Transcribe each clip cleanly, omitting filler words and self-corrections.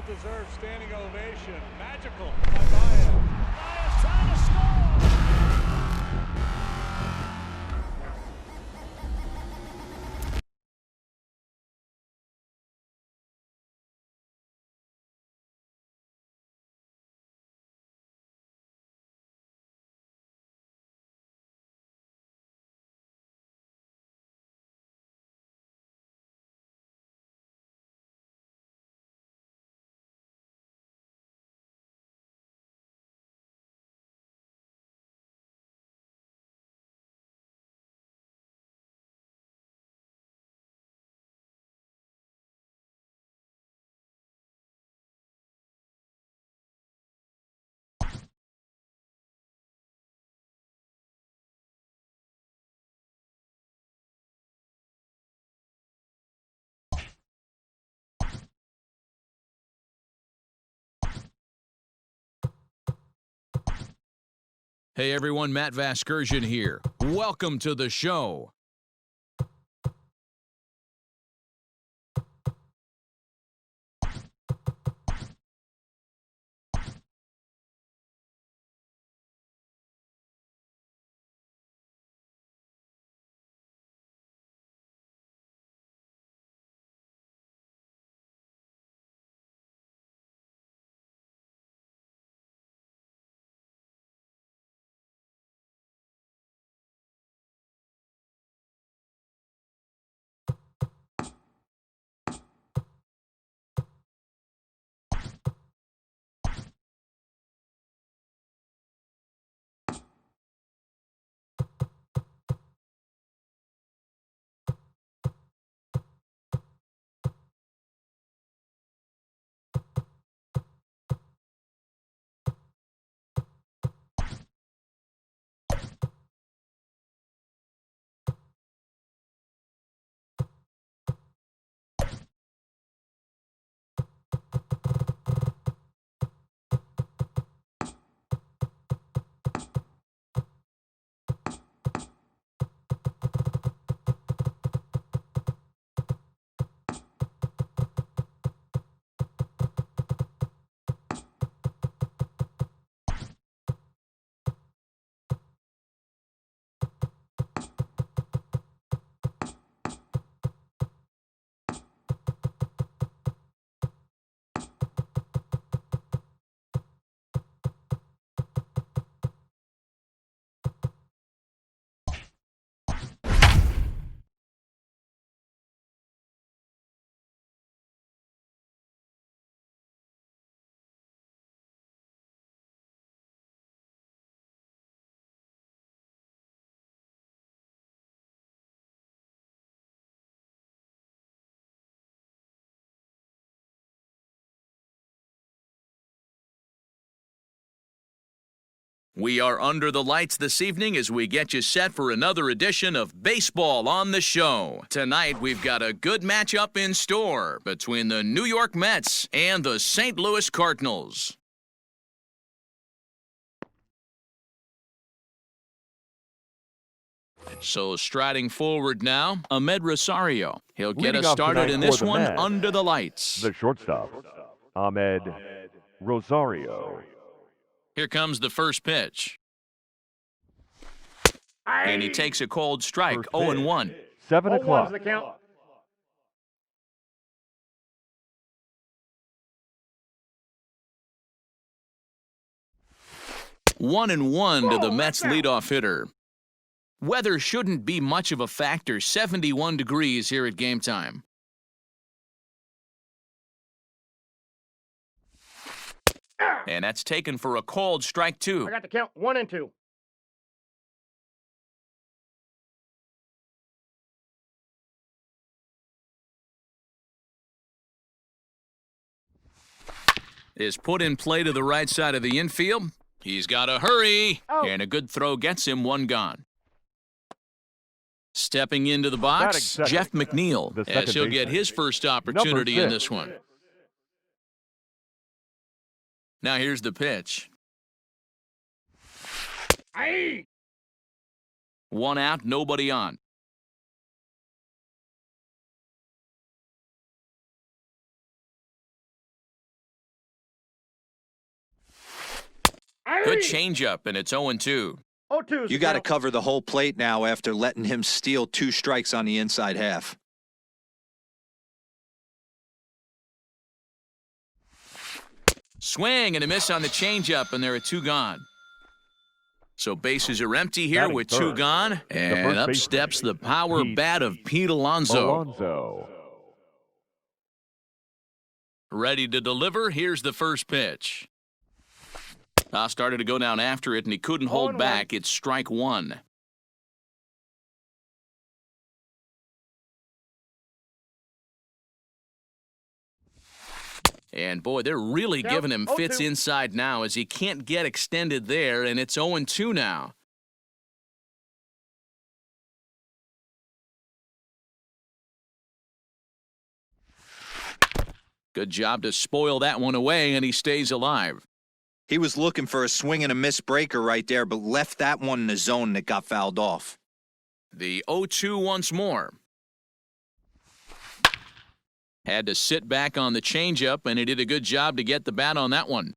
well-deserved standing ovation. Magical by Baez. Baez trying to score. Hey everyone, Matt Vasgersian here. Welcome to the show. We are under the lights this evening as we get you set for another edition of Baseball on the Show. Tonight, we've got a good matchup in store between the New York Mets and the St. Louis Cardinals. So striding forward now, Ahmed Rosario. He'll get us started in this one under the lights. The shortstop, Ahmed Rosario. Here comes the first pitch. And he takes a cold strike, 0-1. 7 o'clock. The count. One and one to the Mets leadoff hitter. Weather shouldn't be much of a factor. 71 degrees here at game time. And that's taken for a cold strike, two. I got the count. 1 and 2. Is put in play to the right side of the infield. He's got to hurry. Oh. And a good throw gets him one gone. Stepping into the box, Jeff McNeil, as he'll get his first opportunity in this one. Now here's the pitch. Aye. One out, nobody on. Good changeup, and it's 0-2. 0-2. You got to cover the whole plate now after letting him steal 2 strikes on the inside half. Swing and a miss on the changeup, and there are 2 gone. So bases are empty here with 2 gone, and up steps the power bat of Pete Alonso. Ready to deliver. Here's the first pitch. Started to go down after it, and he couldn't hold back. It's strike 1. And, boy, they're really giving him fits inside now as he can't get extended there, and it's 0-2 now. Good job to spoil that one away, and he stays alive. He was looking for a swing and a miss breaker right there, but left that one in the zone that got fouled off. The 0-2 once more. Had to sit back on the changeup, and he did a good job to get the bat on that one.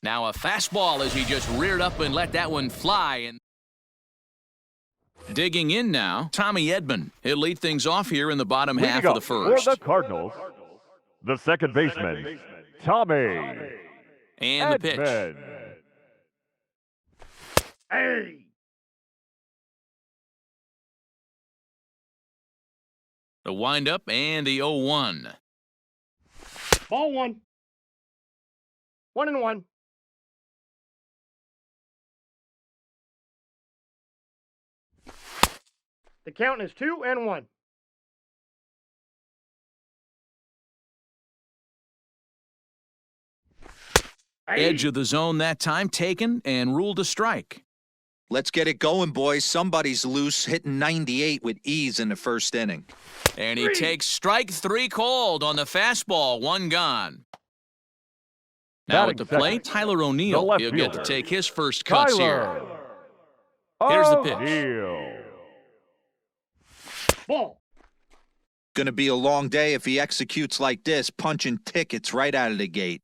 Now a fastball as he just reared up and let that one fly. And digging in now, Tommy Edman. He'll lead things off here in the bottom half of the first. For the Cardinals, the second baseman, Tommy And the pitch. Edman. Hey. The windup and the 0-1. Ball 1. 1-1. The count is 2-1. Edge of the zone that time taken and ruled a strike. Let's get it going, boys. Somebody's loose, hitting 98 with ease in the first inning. And he takes strike 3 called on the fastball, 1 gone. Now at the plate, Tyler O'Neill. He'll get to take his first cuts here. Here's the pitch. Ball. Gonna be a long day if he executes like this, punching tickets right out of the gate.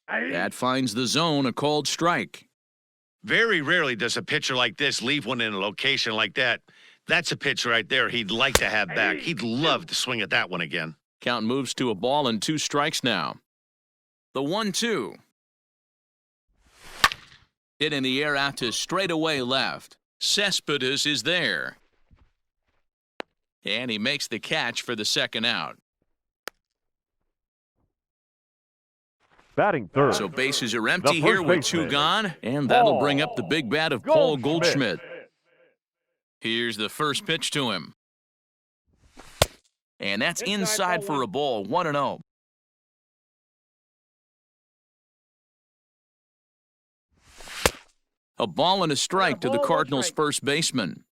That finds the zone, a called strike. Very rarely does a pitcher like this leave one in a location like that. That's a pitch right there he'd like to have back. He'd love to swing at that one again. Count moves to a ball and 2 strikes now. The 1-2. Hit in the air out to straightaway left. Cespedes is there. And he makes the catch for the second out. Batting third. So bases are empty here with 2 gone, and that'll bring up the big bat of Paul Goldschmidt. Here's the first pitch to him. And that's inside for a ball, 1-0. A ball and a strike to the Cardinals' first baseman.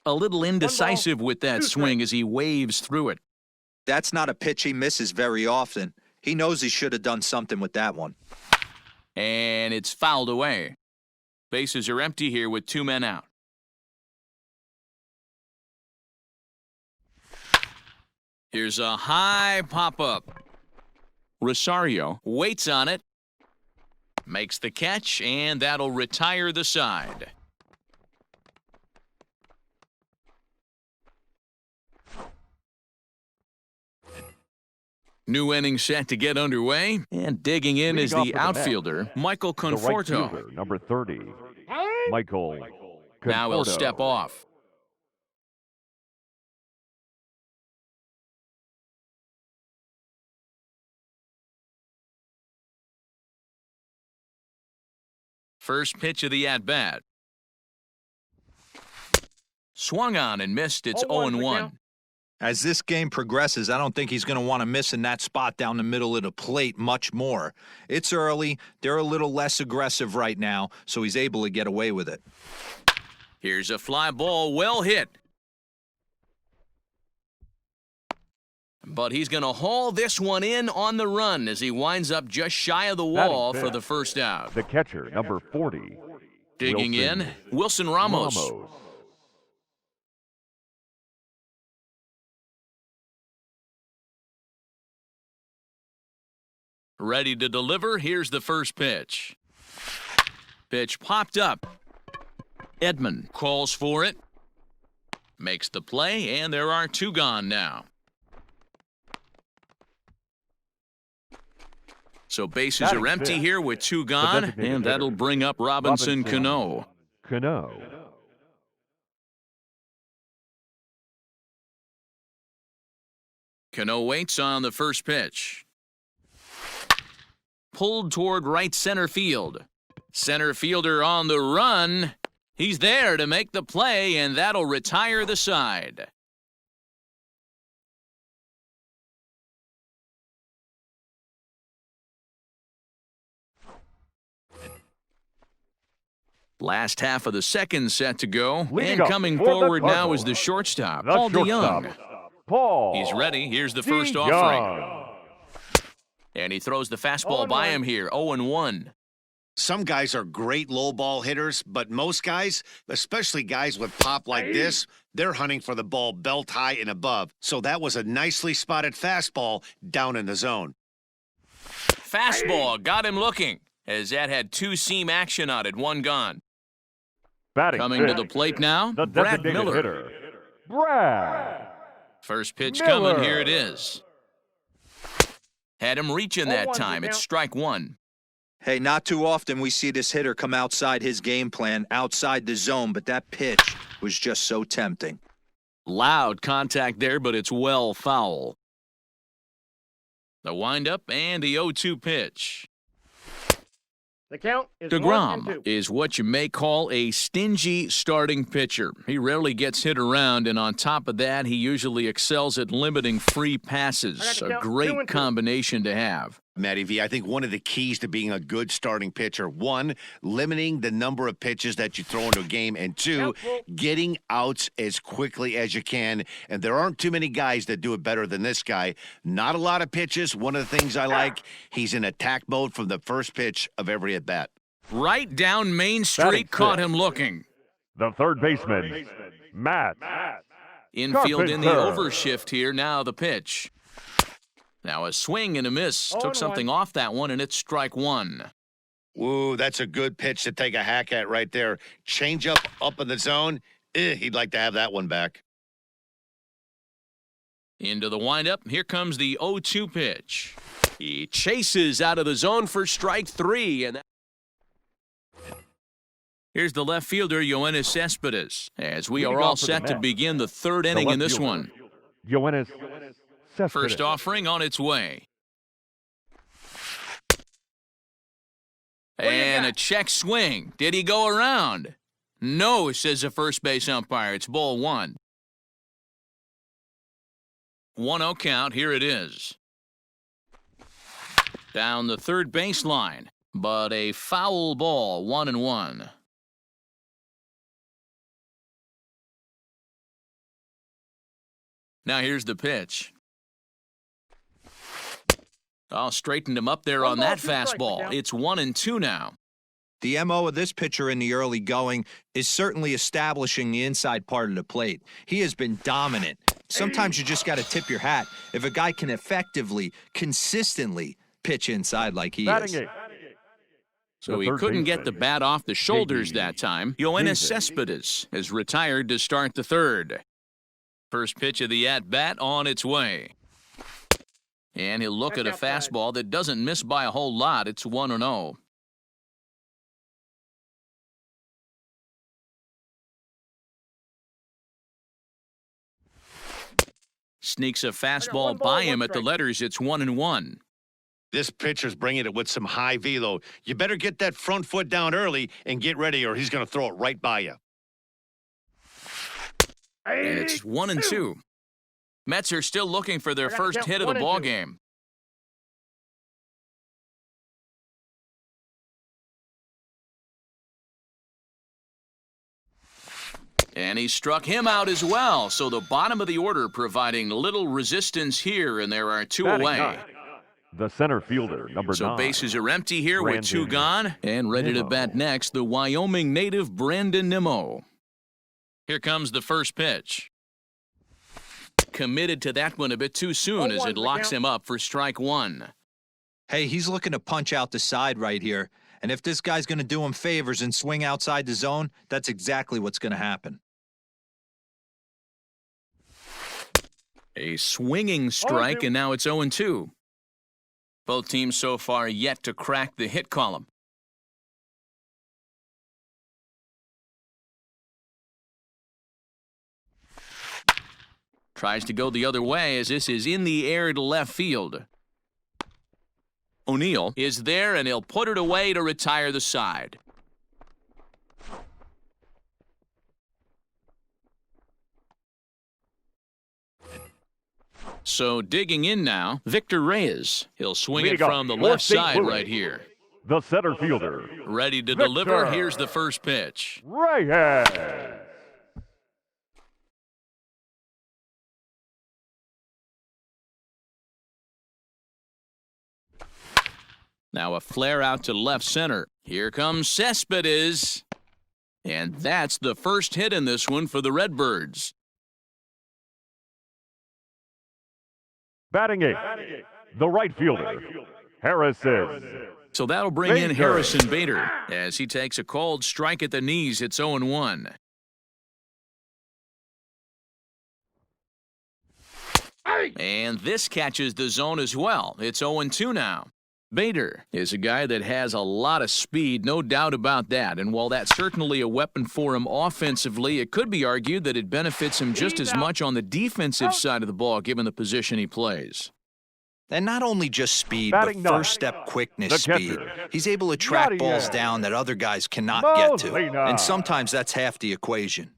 A little indecisive with that swing as he waves through it. That's not a pitch he misses very often. He knows he should have done something with that one. And it's fouled away. Bases are empty here with 2 men out. Here's a high pop-up. Rosario waits on it, makes the catch, and that'll retire the side. New inning set to get underway, and digging in is the outfielder, Michael Conforto. The right fielder, number 30, Michael Conforto. Now he'll step off. First pitch of the at-bat. Swung on and missed. It's 0-1. As this game progresses, I don't think he's going to want to miss in that spot down the middle of the plate much more. It's early. They're a little less aggressive right now, so he's able to get away with it. Here's a fly ball, well hit. But he's going to haul this one in on the run as he winds up just shy of the wall for the first out. The catcher, number 40. Digging in, Wilson Ramos. Ready to deliver, here's the first pitch. Pitch popped up. Edman calls for it. Makes the play, and there are two gone now. So bases are empty here with two gone, and that'll bring up Robinson Cano. Cano waits on the first pitch. Pulled toward right center field. Center fielder on the run. He's there to make the play, and that'll retire the side. Last half of the second set to go, and coming forward now is the shortstop, Paul DeYoung. He's ready. Here's the first offering. And he throws the fastball by him here, 0-1. Some guys are great low ball hitters, but most guys, especially guys with pop like this, they're hunting for the ball belt high and above. So that was a nicely spotted fastball down in the zone. Fastball got him looking, as that had two-seam action on it, one gone. Coming to the plate now, Brad Miller. First pitch coming, here it is. Had him reaching that time. It's strike one. Hey, not too often we see this hitter come outside his game plan, outside the zone, but that pitch was just so tempting. Loud contact there, but it's well foul. The windup and the 0-2 pitch. The count is DeGrom is what you may call a stingy starting pitcher. He rarely gets hit around, and on top of that, he usually excels at limiting free passes. A great combination to have. Matty V, I think one of the keys to being a good starting pitcher, one, limiting the number of pitches that you throw into a game, and two, getting outs as quickly as you can. And there aren't too many guys that do it better than this guy. Not a lot of pitches. One of the things I like, he's in attack mode from the first pitch of every at-bat. Right down Main Street, caught him looking. The third baseman, Matt. Infield in the overshift here, now the pitch. Now a swing and a miss. Took something off that one, and it's strike one. Ooh, that's a good pitch to take a hack at right there. Change up in the zone. He'd like to have that one back. Into the windup. Here comes the 0-2 pitch. He chases out of the zone for strike three. And here's the left fielder, Yoenis Cespedes, as we are all set to begin the third inning in this one. Yoenis Cespedes. First offering on its way. And a check swing. Did he go around? No, says the first base umpire. It's ball one. 1-0 count. Here it is. Down the third baseline, but a foul ball, 1-1. Now here's the pitch. Oh, straightened him up there on that fastball. It's 1-2 now. The MO of this pitcher in the early going is certainly establishing the inside part of the plate. He has been dominant. Sometimes you just got to tip your hat if a guy can effectively, consistently pitch inside like he is. So he couldn't get the bat off the shoulders that time. Yoenis Cespedes is retired to start the third. First pitch of the at-bat on its way. And he'll look at a fastball that doesn't miss by a whole lot. It's 1-0. Sneaks a fastball by him at the letters. It's 1-1. This pitcher's bringing it with some high velo. You better get that front foot down early and get ready, or he's going to throw it right by you. And it's 1-2. Mets are still looking for their first hit of the ball game. And he struck him out as well. So the bottom of the order providing little resistance here, and there are two Batting away. ninth, the center fielder, number 9. So bases are empty here with two gone. And ready to bat next, the Wyoming native Brandon Nimmo. Here comes the first pitch. Committed to that one a bit too soon as it locks him up for strike one. Hey, he's looking to punch out the side right here. And if this guy's going to do him favors and swing outside the zone, that's exactly what's going to happen. A swinging strike, and now it's 0-2. Both teams so far yet to crack the hit column. Tries to go the other way as this is in the air to left field. O'Neill is there, and he'll put it away to retire the side. So digging in now, Victor Reyes. He'll swing it from the left side right here. The center fielder, Ready to deliver. Here's the first pitch. Reyes. Now a flare out to left center. Here comes Cespedes. And that's the first hit in this one for the Redbirds. Batting 8, the right fielder, Harrison. So that'll bring in Bader. Harrison Bader as he takes a cold strike at the knees. It's 0-1. And this catches the zone as well. It's 0-2 now. Bader is a guy that has a lot of speed, no doubt about that. And while that's certainly a weapon for him offensively, it could be argued that it benefits him just as much on the defensive side of the ball, given the position he plays. And not only just speed, Batting but ninth, first-step quickness the speed. catcher, He's able to track Yadier. balls down that other guys cannot get to. Molina. And sometimes that's half the equation.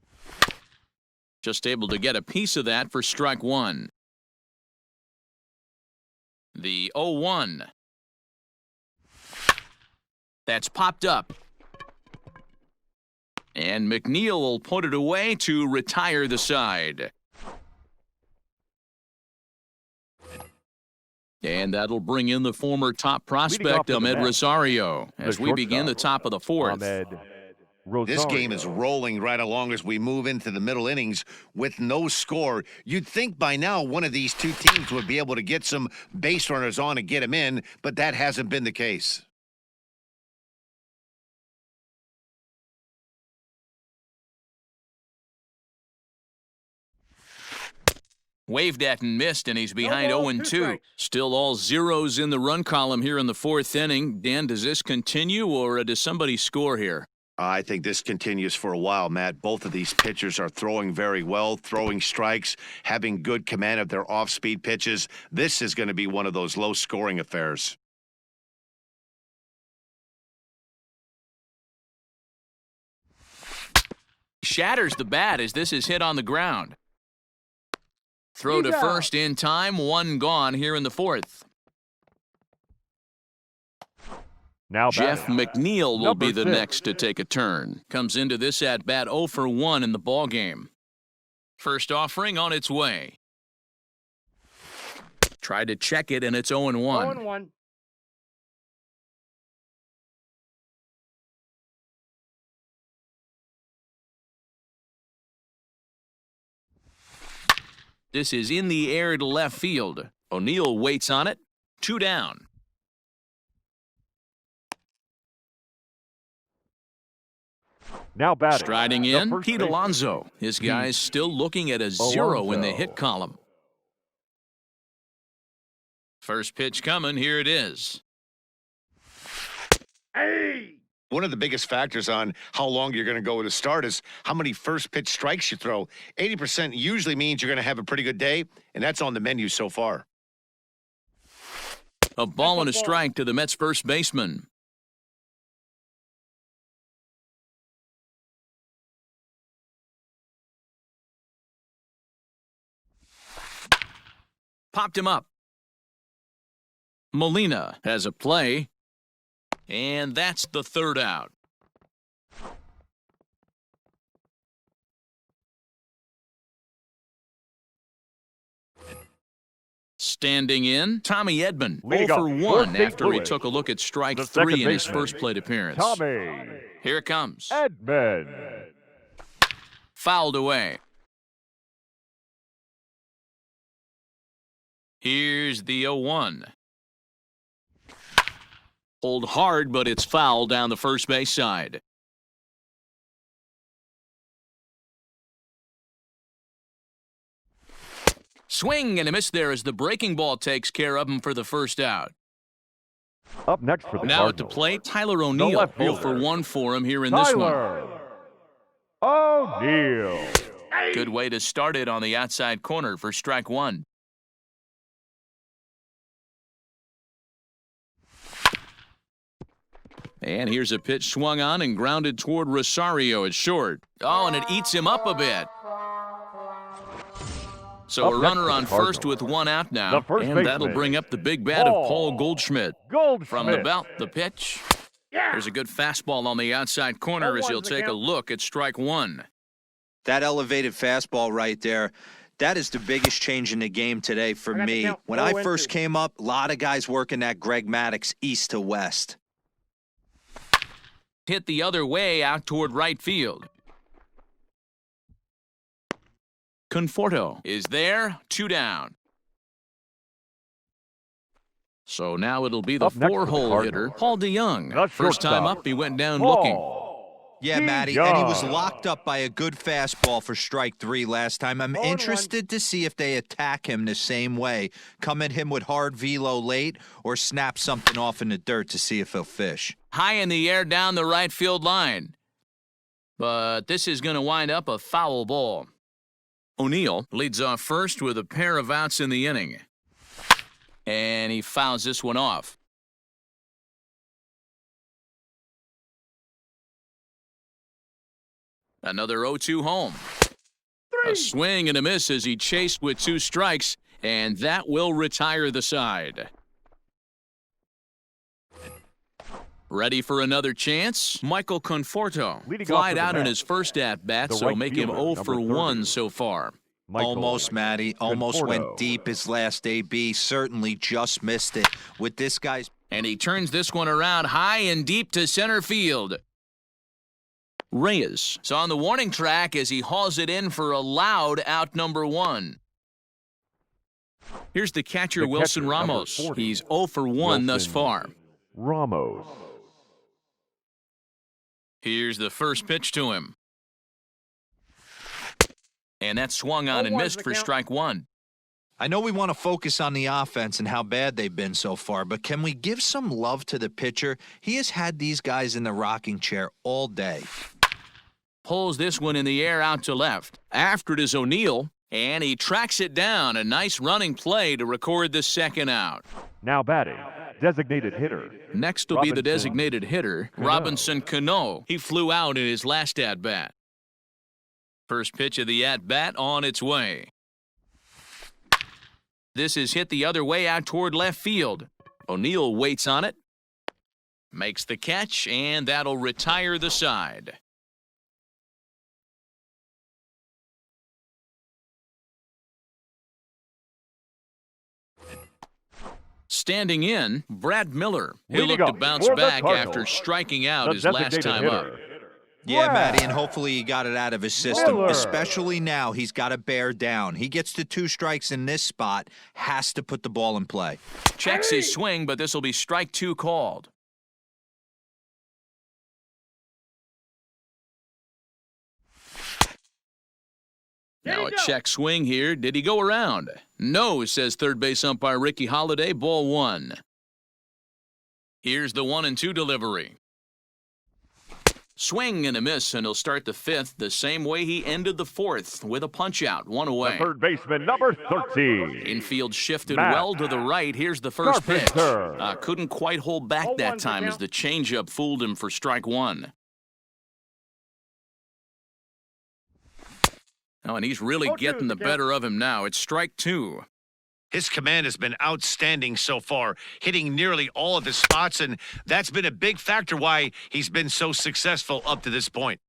Just able to get a piece of that for strike one. The 0-1. That's popped up. And McNeil will put it away to retire the side. And that'll bring in the former top prospect, Ahmed Rosario, as we begin the top of the fourth. Ahmed Rosario. This game is rolling right along as we move into the middle innings with no score. You'd think by now one of these two teams would be able to get some base runners on and get them in, but that hasn't been the case. Waved at and missed, and he's behind 0-2. Still all zeros in the run column here in the fourth inning. Dan, does this continue, or does somebody score here? I think this continues for a while, Matt. Both of these pitchers are throwing very well, throwing strikes, having good command of their off-speed pitches. This is going to be one of those low-scoring affairs. Shatters the bat as this is hit on the ground. Throw to first in time, one gone here in the fourth. Now Jeff batting, McNeil will number be the 6. next to take a turn. Comes into this at-bat 0 for 1 in the ballgame. First offering on its way. Tried to check it, and it's 0-1. 0-1. This is in the air to left field. O'Neill waits on it. 2 down. Now batting, Striding the in, first Pete baseman, Alonso. His guys still looking at a 0 in the Alonso. hit column. First pitch coming. Here it is. One of the biggest factors on how long you're going to go with a start is how many first pitch strikes you throw. 80% usually means you're going to have a pretty good day, and that's on the menu so far. A ball and a strike to the Mets first baseman. Popped him up. Molina has a play. And that's the third out. Standing in, Tommy Edman, 0 Leading for off 1 for St. after he Louis, took a look at strike the 3 second in his baseman, first plate appearance. Tommy Here it comes. Edman. Fouled away. Here's the 0-1. Pulled hard, but it's foul down the first base side. Swing and a miss there as the breaking ball takes care of him for the first out. Up next for the Now at the Cardinals, plate, Tyler O'Neill. left 0 for fielder, 1 for him here in this one. Tyler O'Neill. Good way to start it on the outside corner for strike 1. And here's a pitch swung on and grounded toward Rosario at short. Oh, and it eats him up a bit. So Up a next runner for the on Cardinals, first with 1 out now. the first And that'll baseman, bring up the big bat of Paul Goldschmidt. From the Goldschmidt. belt, the pitch. There's a good fastball on the outside corner as he'll take a look at strike 1. That elevated fastball right there, that is the biggest change in the game today for I got the me. count. When 0 I and first 2. came up, a lot of guys working that Greg Maddux east to west. Hit the other way out toward right field. Conforto is there, 2 down. So now it'll be the Up next for the 4-hole hitter, Cardinals, Paul DeYoung. the First time shortstop, up, he went down looking. Paul Yeah, Matty, and he was DeYoung. locked up by a good fastball for strike 3 last time. I'm 0-1. interested to see if they attack him the same way. Come at him with hard velo late or snap something off in the dirt to see if he'll fish. High in the air down the right field line. But this is going to wind up a foul ball. O'Neill leads off first with a pair of outs in the inning. And he fouls this one off. Another 0-2 home. A swing and a miss as he chased with 2 strikes, and that will retire the side. Ready for another chance? Michael Conforto Leading off flied for the out in Mets, his first at-bat, the so right make him fielder, 0 number for 30, 1 so far. Michael Almost, Matty. Almost Conforto. went deep his last AB. Certainly just missed it. With this guy's And he turns this one around high and deep to center field. Reyes is on the warning track as he hauls it in for a loud out number 1. Here's the catcher, The Wilson catcher, number Ramos. 40, He's 0 for 1 thus Wilson far. Ramos. Here's the first pitch to him. And that swung on and 0-1's missed the for count. strike 1. I know we want to focus on the offense and how bad they've been so far, but can we give some love to the pitcher? He has had these guys in the rocking chair all day. Pulls this one in the air out to left. After it is O'Neill, and he tracks it down. A nice running play to record the second out. Now batting, designated hitter. Next will be the Robinson designated hitter, Cano. Robinson Cano. He flew out in his last at-bat. First pitch of the at-bat on its way. This is hit the other way out toward left field. O'Neill waits on it, makes the catch, and that'll retire the side. Standing in, Brad Miller. He'll Leading look to off bounce for the back Cardinals, after striking out the his last designated time hitter, up. Yeah, Brad Matty, and hopefully he got it out of his system, Miller. especially now. He's got to bear down. He gets to 2 strikes in this spot, has to put the ball in play. Checks his swing, but this will be strike 2 called. Now a check swing here. Did he go around? No, says third base umpire Ricky Holiday. Ball 1. Here's the 1-2 delivery. Swing and a miss, and he'll start the 5th the same way he ended the 4th with a punch-out, 1 The away. third baseman, number 13. Infield shifted Matt well to the right. Here's the first pitch. Carpenter. Couldn't quite hold back 0-1 that to time as count. the changeup fooled him for strike 1. Oh, and he's really 0-2 getting the to count. better of him now. It's strike 2. His command has been outstanding so far, hitting nearly all of his spots, and that's been a big factor why he's been so successful up to this point.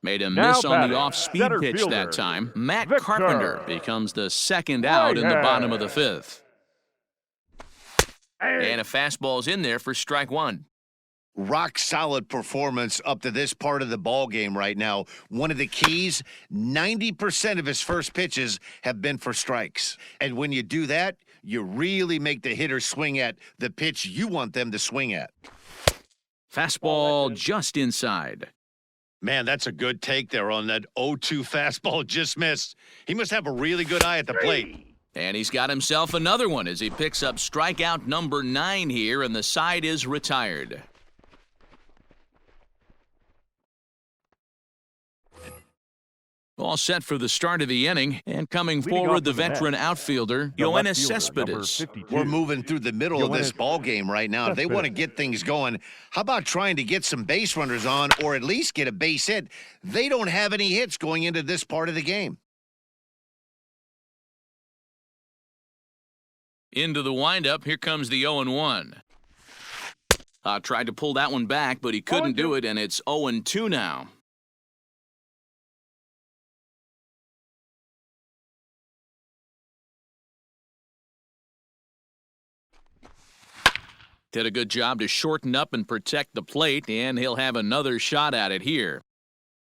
Made him Now miss on batting, the off-speed center pitch fielder, that time. Matt Victor. Carpenter becomes the second out in the bottom of the 5th. And a fastball's in there for strike one. Rock solid performance up to this part of the ball game right now. One of the keys, 90% of his first pitches have been for strikes. And when you do that, you really make the hitter swing at the pitch you want them to swing at. Fastball just inside. Man, that's a good take there on that 0-2 fastball just missed. He must have a really good eye at the plate. And he's got himself another one as he picks up strikeout number 9 here, and the side is retired. All set for the start of the inning, and coming forward, the veteran outfielder, Yoenis Cespedes. We're moving through the middle of this ball game right now. If they want to get things going, how about trying to get some base runners on or at least get a base hit? They don't have any hits going into this part of the game. Into the windup, here comes the 0-1. Tried to pull that one back, but he couldn't do it, and it's 0-2 now. Did a good job to shorten up and protect the plate, and he'll have another shot at it here.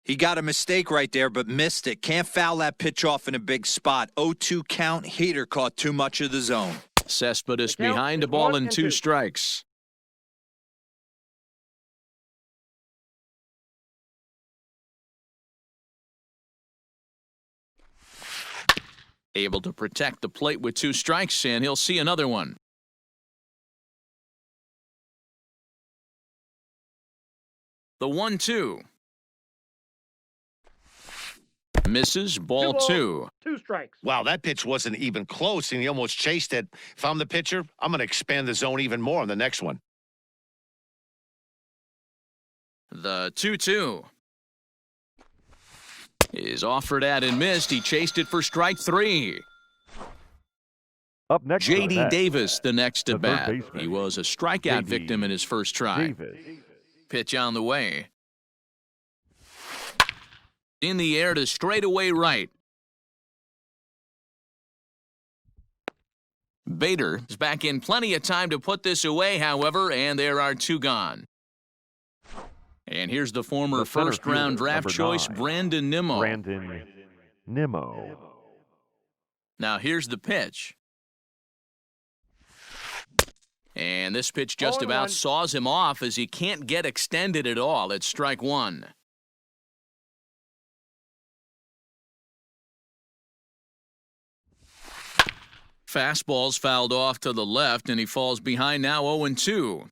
He got a mistake right there, but missed it. Can't foul that pitch off in a big spot. 0-2 count. Heater caught too much of the zone. Cespedes behind the ball and 2 strikes. Able to protect the plate with 2 strikes, and he'll see another one. The 1-2. Misses, ball 2. 2 strikes. Wow, that pitch wasn't even close, and he almost chased it. If I'm the pitcher, I'm going to expand the zone even more on the next one. The 2-2 is offered at and missed. He chased it for strike 3. Up next, J.D. Davis, the next at the third bat. baseman. He was a strikeout victim in his first try. Davis. Pitch on the way. In the air to straightaway right. Bader is back in plenty of time to put this away, however, and there are 2 gone. And here's the former first-round draft choice, Brandon Nimmo. Brandon Nimmo. Now here's the pitch. And this pitch just about saws him off as he can't get extended at all. It's strike 1. Fastball's fouled off to the left, and he falls behind now 0-2.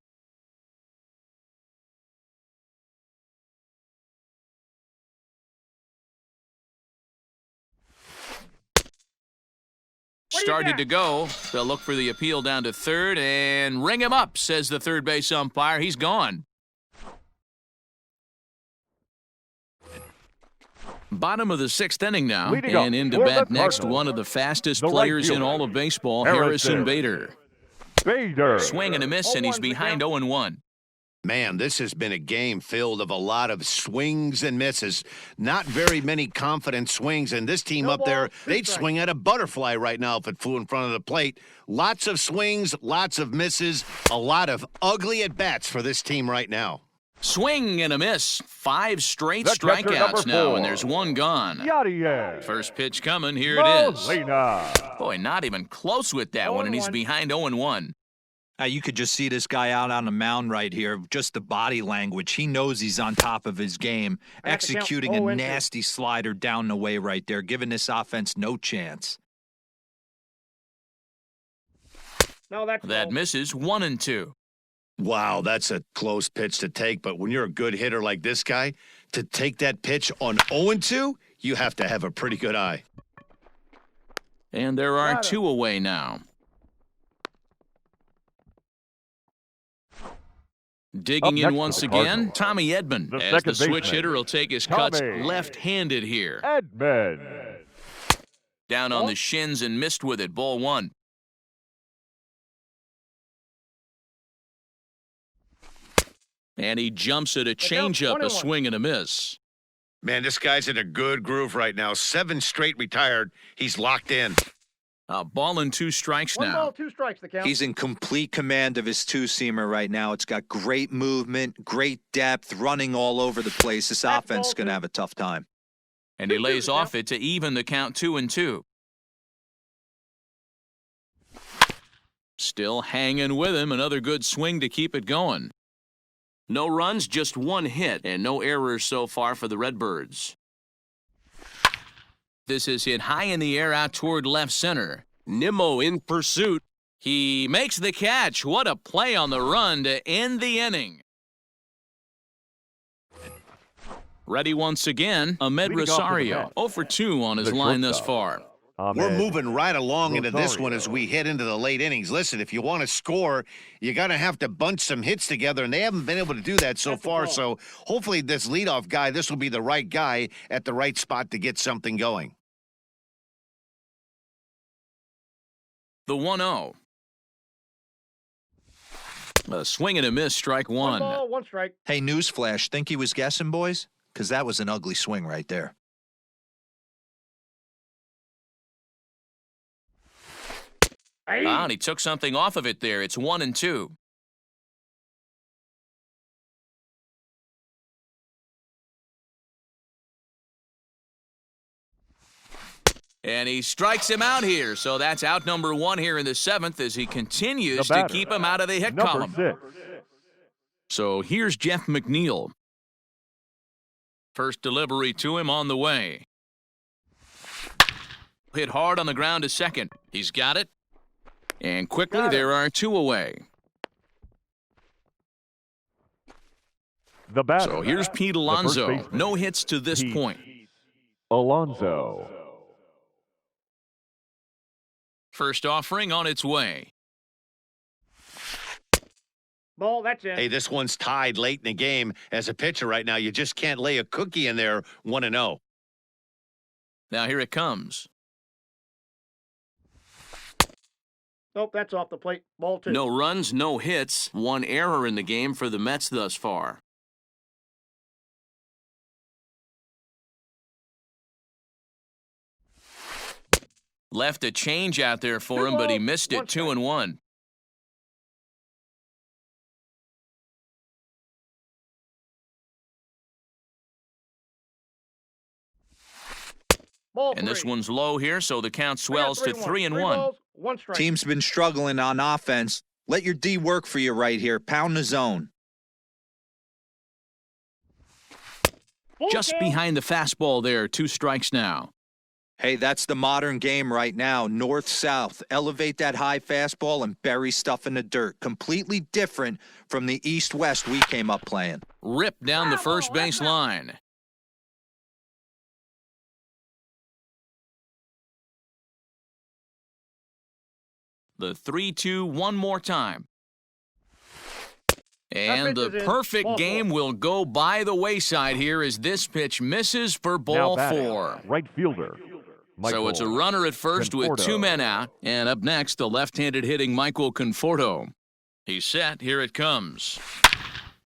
Started to go. They'll look for the appeal down to third and ring him up, says the third base umpire. He's gone. Bottom of the 6th inning now, and into bat next, one of the fastest players in all of baseball, Harrison Bader. Swing and a miss, and he's behind 0-1. Man, this has been a game filled of a lot of swings and misses. Not very many confident swings, and this team up there, they'd swing at a butterfly right now if it flew in front of the plate. Lots of swings, lots of misses, a lot of ugly at-bats for this team right now. Swing and a miss. 5 straight The catcher, strikeouts now, number and there's 1 gone. Yadier. First pitch coming, here it is. Molina. Boy, not even close with that one, and he's behind 0-1. You could just see this guy out on the mound right here. Just the body language. He knows he's on top of his game. Executing a nasty slider down the way right there, giving this offense no chance. No, That misses 1-2. Wow, that's a close pitch to take, but when you're a good hitter like this guy, to take that pitch on 0-2, you have to have a pretty good eye. And there are 2 away now. Digging in once again, Tommy Edman. The As second the switch baseman, hitter will take his cuts Tommy left-handed here. Edman. Down on the shins and missed with it, ball 1. And he jumps at a changeup, a swing and a miss. Man, this guy's in a good groove right now. 7 straight retired. He's locked in. A ball and 2 strikes One now. ball, 2 strikes, the count. He's in complete command of his two-seamer right now. It's got great movement, great depth, running all over the place. This That's offense is ball going to 2. have a tough time. And he lays off it to even the count 2-2. Still hanging with him. Another good swing to keep it going. No runs, just 1 hit, and no errors so far for the Redbirds. This is hit high in the air out toward left center. Nimmo in pursuit. He makes the catch. What a play on the run to end the inning. Ready once again, Ahmed Leading off for the Rosario. Mets, 0 for 2 on his the line thus shortstop. far. We're moving right along into this one Rosario. as we head into the late innings. Listen, if you want to score, you got to have to bunch some hits together, and they haven't been able to do that so That's the far. ball. So hopefully this leadoff guy, this will be the right guy at the right spot to get something going. The 1-0. A swing and a miss, strike 1. One ball, 1 strike. Hey, newsflash, think he was guessing, boys? Because that was an ugly swing right there. Hey. And he took something off of it there. It's 1-2. And he strikes him out here. So that's out number 1 here in the 7th as he continues The to batter, keep him out of the hit Number column. 6. So here's Jeff McNeil. First delivery to him on the way. Hit hard on the ground to second. He's got it. And quickly Got it. there are 2 away. The batter. So here's Pete the first Alonso. baseman, No hits to this Pete point. Alonso. First offering on its way. Ball, that's in. Hey, this one's tied late in the game. As a pitcher right now, you just can't lay a cookie in there 1-0. Now here it comes. Nope, that's off the plate. Ball 2. No runs, no hits. 1 error in the game for the Mets thus far. Left a change out there for 2 him, but he balls, missed 1 it. strike. 2-1. Ball And this 3. one's low here, so the count I got swells to 3-1. 3-1. 3 balls, 1 strike. Team's been struggling on offense. Let your D work for you right here. Pound the zone. Full Just count. behind the fastball there. 2 strikes now. Hey, that's the modern game right now. North-south. Elevate that high fastball and bury stuff in the dirt. Completely different from the east-west we came up playing. Ripped down the first Bravo, base that's out. line. The 3-2 one more time. And the pitch is in. perfect Ball 4. game will go by the wayside here as this pitch misses for Now ball batting, 4. right fielder. So it's a Michael runner at first with Conforto. 2 men out. And up next, the left-handed hitting Michael Conforto. He's set. Here it comes.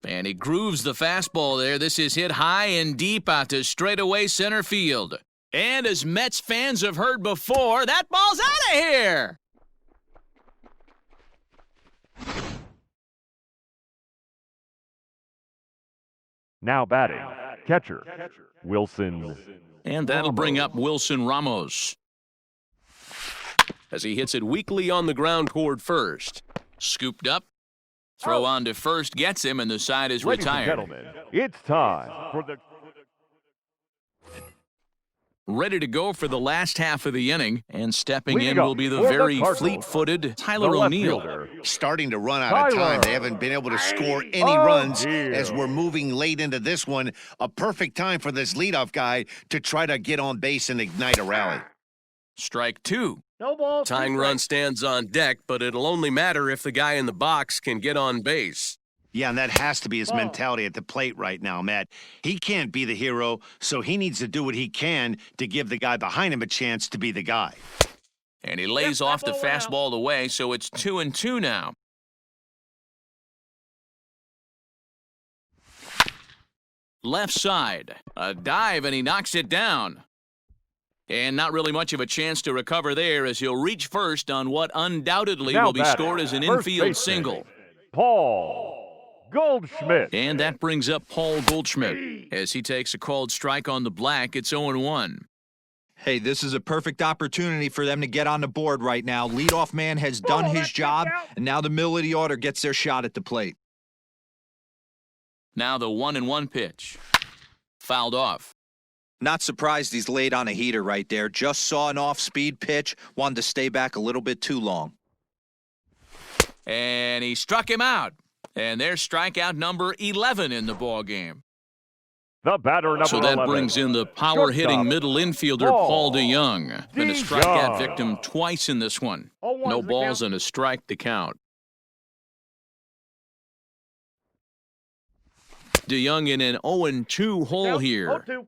And he grooves the fastball there. This is hit high and deep out to straightaway center field. And as Mets fans have heard before, that ball's out of here. Now batting, catcher, Wilson. And that'll bring up Wilson Ramos. As he hits it weakly on the ground toward first. Scooped up. Throw on to first gets him, and the side is Ladies and retired. gentlemen, it's time for the Ready to go for the last half of the inning, and stepping Leading in up will be the for the very Cardinals, fleet-footed Tyler the left O'Neill. fielder, Starting to run out of time. Tyler. They haven't been able to score any Oh, runs dear. as we're moving late into this one. A perfect time for this leadoff guy to try to get on base and ignite a rally. Strike 2. No ball. 2 Tying strikes. run stands on deck, but it'll only matter if the guy in the box can get on base. Yeah, and that has to be his Ball. mentality at the plate right now, Matt. He can't be the hero, so he needs to do what he can to give the guy behind him a chance to be the guy. And he lays Yep, off that the ball went out. fastball away, so it's 2-2 now. Left side. A dive, and he knocks it down. And not really much of a chance to recover there as he'll reach first on what undoubtedly Now will be batting, scored as an first infield baseman, single. Paul Goldschmidt. And that brings up Paul Goldschmidt. As he takes a called strike on the black, it's 0-1. Hey, this is a perfect opportunity for them to get on the board right now. Leadoff man has done his job, and now the middle of the order gets their shot at the plate. Now the 1-1 pitch. Fouled off. Not surprised he's laid on a heater right there. Just saw an off-speed pitch, wanted to stay back a little bit too long. And he struck him out. And there's strikeout number 11 in the ball game. The batter number So that 11. brings in the power-hitting Shortstop, middle infielder Paul DeYoung. Been a strikeout victim twice in this one. 0-1's No the balls count. and a strike to count. DeYoung in an 0-2 hole Count, here. 0-2.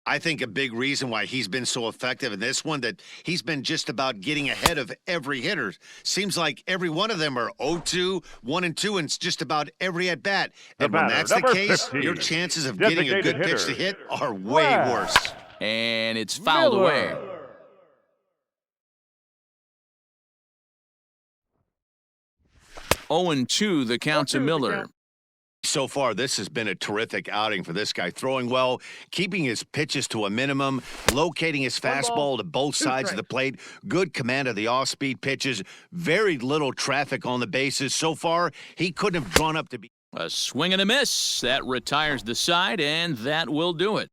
I think a big reason why he's been so effective in this one that he's been just about getting ahead of every hitter. Seems like every one of them are 0-2, 1-2, and just about every at bat. And when batter, that's the number case, 15, your chances of getting a good designated pitch to hitter, hit are way Brad worse. And it's fouled away. Miller. 0-2 the count to 0-2 the Miller. count. So far, this has been a terrific outing for this guy. Throwing well, keeping his pitches to a minimum, locating his fastball to both sides of the plate, good command of the off-speed pitches, very little traffic on the bases. So far, he couldn't have drawn up to be. A swing and a miss. That retires the side, and that will do it.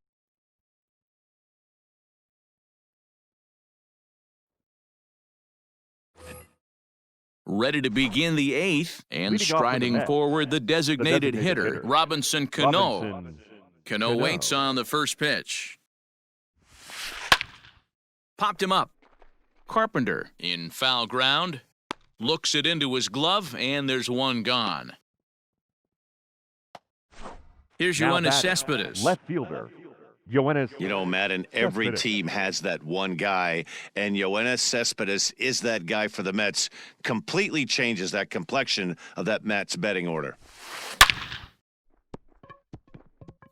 Ready to begin the eighth, and Leading off for the striding Mets, forward, the designated designated hitter, hitter, Robinson Cano. Robinson Cano waits on the first pitch. Popped him up. Carpenter in foul ground. Looks it into his glove, and there's one gone. Here's Now Yoenis batting, Cespedes. left fielder, Yoenis. You know, Madden, every Cespedes. team has that one guy, and Yoenis Cespedes is that guy for the Mets. Completely changes that complexion of that Mets betting order.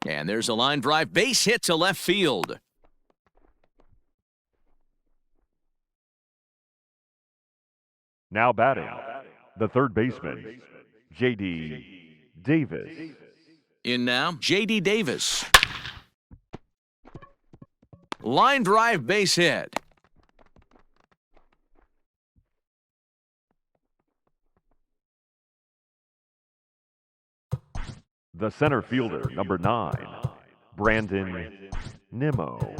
And there's a line drive base hit to left field. Now batting, the third baseman, J.D. Davis. In now, J.D. Davis. Line drive base hit. The center fielder, number 9, Brandon Nimmo.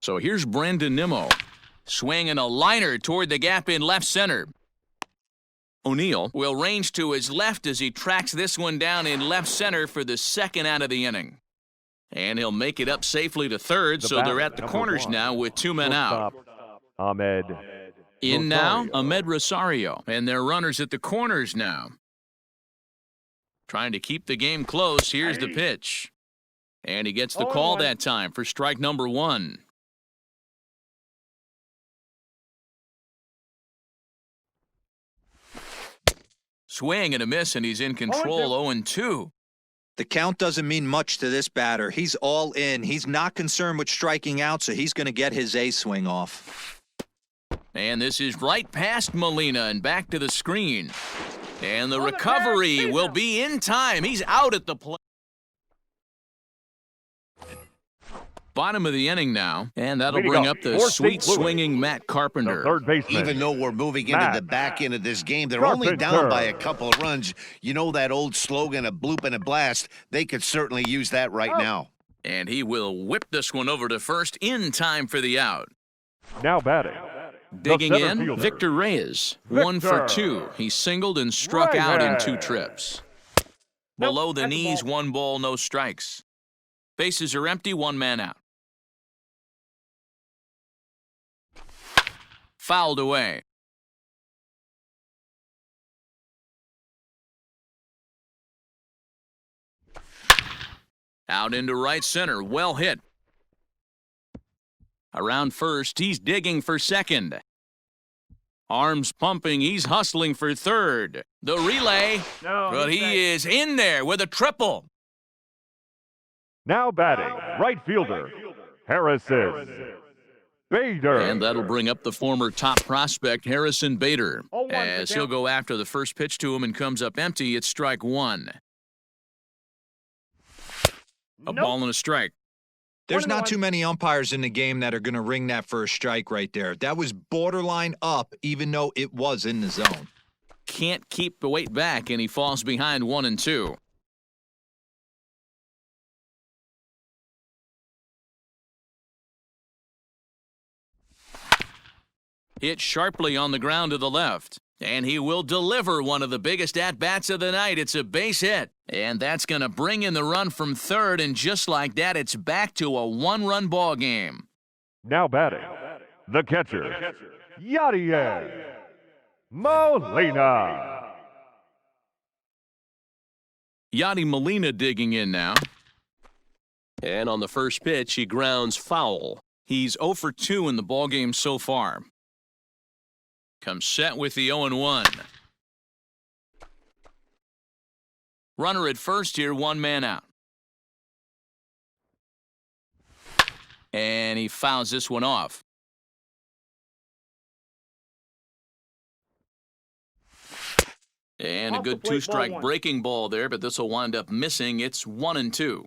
So here's Brandon Nimmo. Swinging a liner toward the gap in left center. O'Neill will range to his left as he tracks this one down in left center for the second out of the inning. And he'll make it up safely to third, The so they're batter, at the number corners 1, now with 2 men out. shortstop, Ahmed In now, Rosario. Ahmed Rosario. And they're runners at the corners now. Trying to keep the game close. Here's the pitch. And he gets the call 0-1. that time for strike number 1. Swing and a miss, and he's in control. 0-2. The count doesn't mean much to this batter. He's all in. He's not concerned with striking out, so he's going to get his A swing off. And this is right past Molina and back to the screen. And the recovery will be in time. He's out at the plate. Bottom of the inning now, and that'll Leading bring up up the for sweet St. Louis, swinging Matt The Carpenter. third baseman. Even though we're moving into Matt the back end of this game, they're only down Carpenter. by a couple of runs. You know that old slogan, a bloop and a blast. They could certainly use that right now. And he will whip this one over to first in time for the out. Now batting. the Digging center in, fielder, Victor Reyes. 1 for Victor 2. He singled and struck out in 2 Reyes. trips. Below the that's a knees, ball. 1 ball, no strikes. Bases are empty, 1 man out. Fouled away. Out into right center, well hit. Around first, he's digging for second. Arms pumping, he's hustling for third. The relay, No, but he's safe. he is in there with a triple. Now batting, right fielder, Harrison Bader. And that'll bring up the former top prospect, Harrison Bader. 0-1 As for he'll count. go after the first pitch to him and comes up empty, it's strike one. A Nope. ball and a strike. There's not 1-1. too many umpires in the game that are going to ring that for a strike right there. That was borderline up, even though it was in the zone. Can't keep the weight back, and he falls behind 1-2. Hit sharply on the ground to the left. And he will deliver one of the biggest at-bats of the night. It's a base hit. And that's going to bring in the run from third, and just like that, it's back to a one-run ball game. Now batting, the catcher, Yadier Molina. Yadi Molina digging in now. And on the first pitch, he grounds foul. He's 0 for 2 in the ballgame so far. Comes set with the 0-1. Runner at first here, one man out. And he fouls this one off. And a Off the good plate, two-strike ball one. breaking ball there, but this will wind up missing. It's 1-2.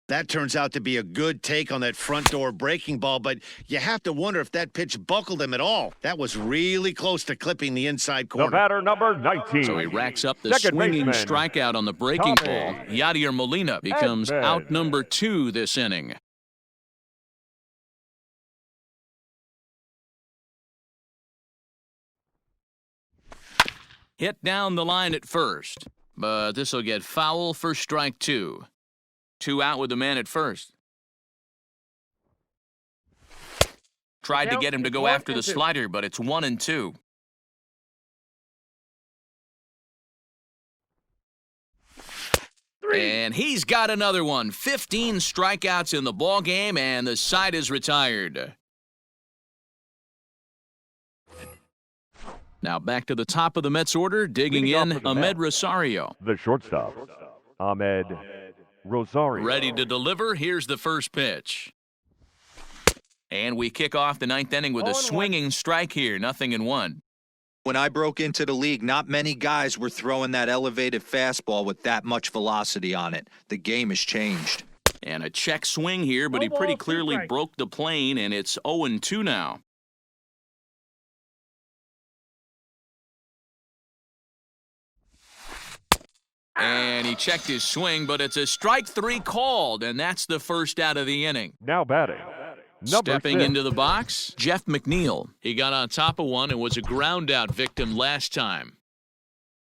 That turns out to be a good take on that front door breaking ball, but you have to wonder if that pitch buckled him at all. That was really close to clipping the inside The corner. batter, number 19. So he racks up the Second swinging baseman, strikeout on the breaking Tommy ball. Yadier Molina becomes Edman. out number 2 this inning. Hit down the line at first, but this will get foul for strike 2. 2 out with the man at first. Tried to Count get him to is go 1 after the and 2. slider, but it's 1-2. And he's got another one. 15 strikeouts in the ball game, and the side is retired. Now back to the top of the Mets order, digging Leading off in for the Ahmed Mets. Rosario. The shortstop, Ahmed Rosario. Ready to deliver. Here's the first pitch. And we kick off the ninth inning with a 0-1. swinging strike here, 0-1. When I broke into the league, not many guys were throwing that elevated fastball with that much velocity on it. The game has changed. And a check swing here, but he No pretty ball, 2 clearly strikes. broke the plane, and it's 0-2 now. And he checked his swing, but it's a strike 3 called, and that's the first out of the inning. Now batting, number Stepping 6. into the box, Jeff McNeil. He got on top of one and was a ground-out victim last time.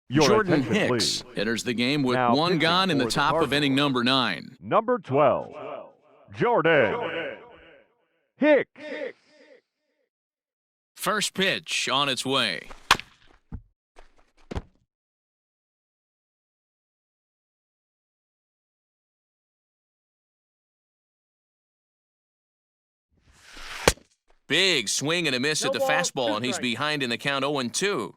Your Jordan attention, Hicks please. enters the game with Now one pitching gone in the for the top of Cardinals. inning number 9. Number 12, Jordan Hicks. First pitch on its way. Big swing and a miss No at the ball, fastball, 2 and he's strikes. behind in the count 0-2.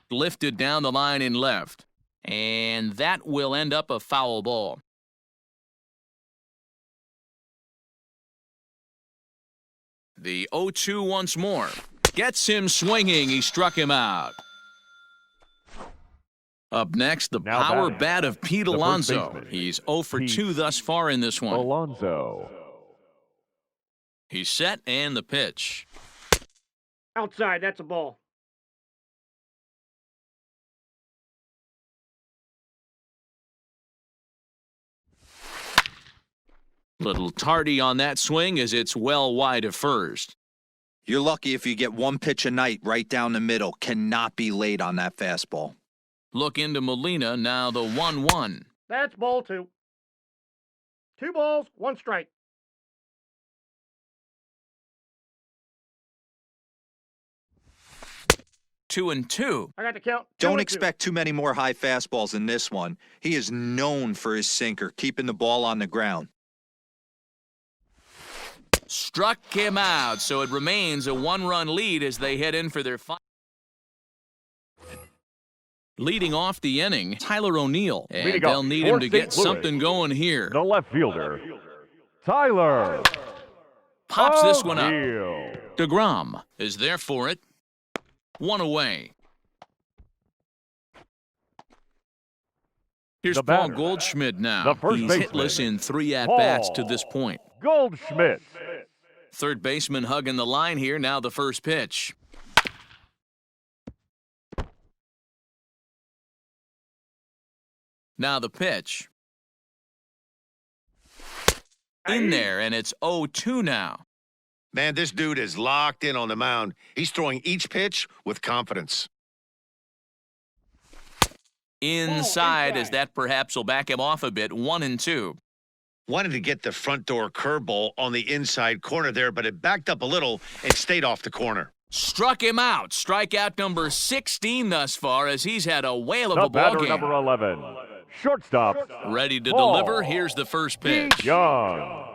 Lifted down the line in left, and that will end up a foul ball. The 0-2 once more. Gets him swinging. He struck him out. Up next, the Now power batting, bat of Pete the first Alonso. baseman, He's 0 for Pete 2 thus far in this one. Alonso. He's set, and the pitch. Outside, that's a ball. Little tardy on that swing as it's well wide of first. You're lucky if you get one pitch a night right down the middle. Cannot be late on that fastball. Look into Molina, now the 1-1. That's ball 2. 2 balls, 1 strike. Two and two. I got to count. 2 Don't and 2. expect too many more high fastballs in this one. He is known for his sinker, keeping the ball on the ground. Struck him out, so it remains a one-run lead as they head in for their final. Leading off the inning, Tyler O'Neill, and Leading they'll up need for him to St. get Louis, something going here. The left fielder, Tyler. Pops this one up. O'Neill. DeGrom is there for it. One away. Here's The Paul batter, Goldschmidt now. the first He's baseman, hitless in 3 at-bats to Paul this point. Goldschmidt. Third baseman hugging the line here. Now the first pitch. Now the pitch. In there, and it's 0-2 now. Man, this dude is locked in on the mound. He's throwing each pitch with confidence. Inside, as that perhaps will back him off a bit. 1-2. Wanted to get the front door curveball on the inside corner there, but it backed up a little and stayed off the corner. Struck him out. Strikeout number 16 thus far, as he's had a whale of The a ball batter, game. number 11, shortstop, Ready to Paul deliver. Here's the first pitch. Young.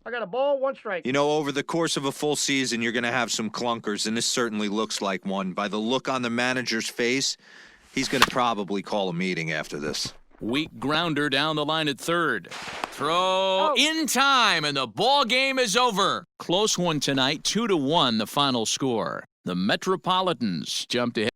I got a ball, 1 strike. You know, over the course of a full season, you're going to have some clunkers, and this certainly looks like one. By the look on the manager's face, he's going to probably call a meeting after this. Weak grounder down the line at third. Throw in time, and the ball game is over. Close one tonight, 2-1 the final score. The Metropolitans jumped ahead.